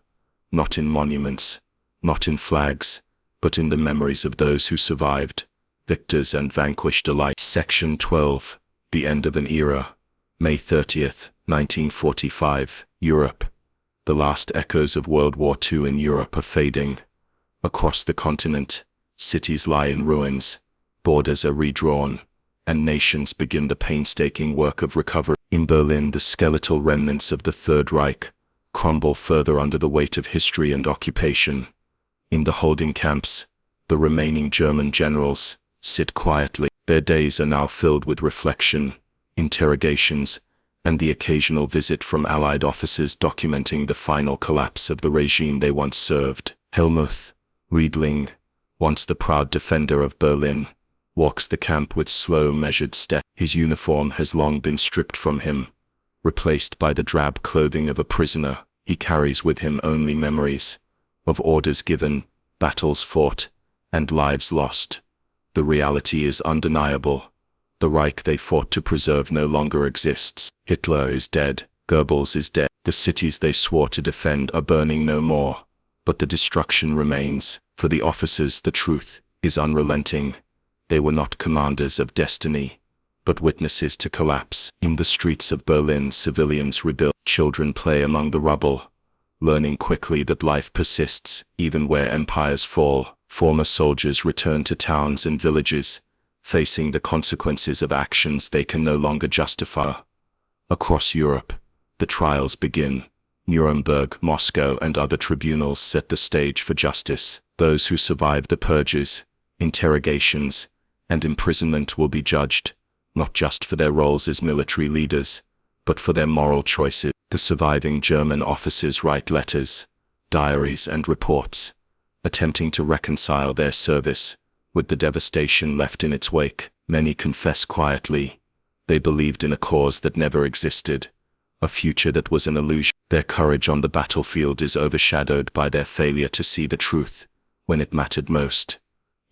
not in monuments, not in flags, but in the memories of those who survived, victors and vanquished alike. Section 12. The End of an Era. May 30th, 1945, Europe. The last echoes of World War II in Europe are fading. Across the continent, cities lie in ruins, borders are redrawn, and nations begin the painstaking work of recovery. In Berlin, the skeletal remnants of the Third Reich crumble further under the weight of history and occupation. In the holding camps, the remaining German generals sit quietly. Their days are now filled with reflection, interrogations, and the occasional visit from Allied officers documenting the final collapse of the regime they once served. Helmuth Riedling, once the proud defender of Berlin, walks the camp with slow, measured step. His uniform has long been stripped from him. Replaced by the drab clothing of a prisoner, he carries with him only memories of orders given, battles fought, and lives lost. The reality is undeniable. The Reich they fought to preserve no longer exists. Hitler is dead. Goebbels is dead. The cities they swore to defend are burning no more. But the destruction remains. For the officers, the truth is unrelenting. They were not commanders of destiny, but witnesses to collapse. In the streets of Berlin, civilians rebuild. Children play among the rubble, learning quickly that life persists even where empires fall. Former soldiers return to towns and villages, facing the consequences of actions they can no longer justify. Across Europe, the trials begin. Nuremberg, Moscow, and other tribunals set the stage for justice. Those who survive the purges, interrogations, and imprisonment will be judged, not just for their roles as military leaders, but for their moral choices. The surviving German officers write letters, diaries, and reports, attempting to reconcile their service with the devastation left in its wake. Many confess quietly. They believed in a cause that never existed, a future that was an illusion. Their courage on the battlefield is overshadowed by their failure to see the truth when it mattered most.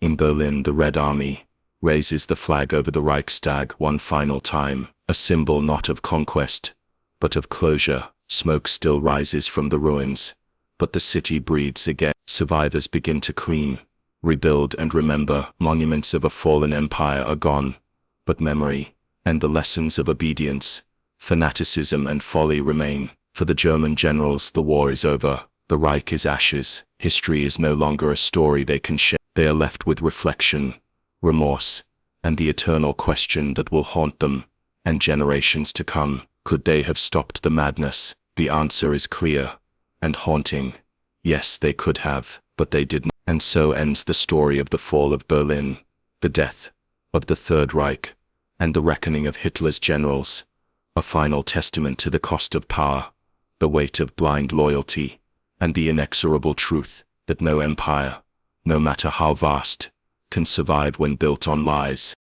In Berlin, the Red Army raises the flag over the Reichstag one final time, a symbol not of conquest, but of closure. Smoke still rises from the ruins, but the city breathes again. Survivors begin to clean, rebuild, and remember. Monuments of a fallen empire are gone, but memory and the lessons of obedience, fanaticism, and folly remain. For the German generals, the war is over, The Reich is ashes. History is no longer a story they can share. They are left with reflection, remorse, and the eternal question that will haunt them and generations to come. Could they have stopped the madness? The answer is clear and haunting. Yes, they could have, but they did not. And so ends the story of the fall of Berlin, the death of the Third Reich, and the reckoning of Hitler's generals. A final testament to the cost of power, the weight of blind loyalty, and the inexorable truth that no empire, no matter how vast, can survive when built on lies.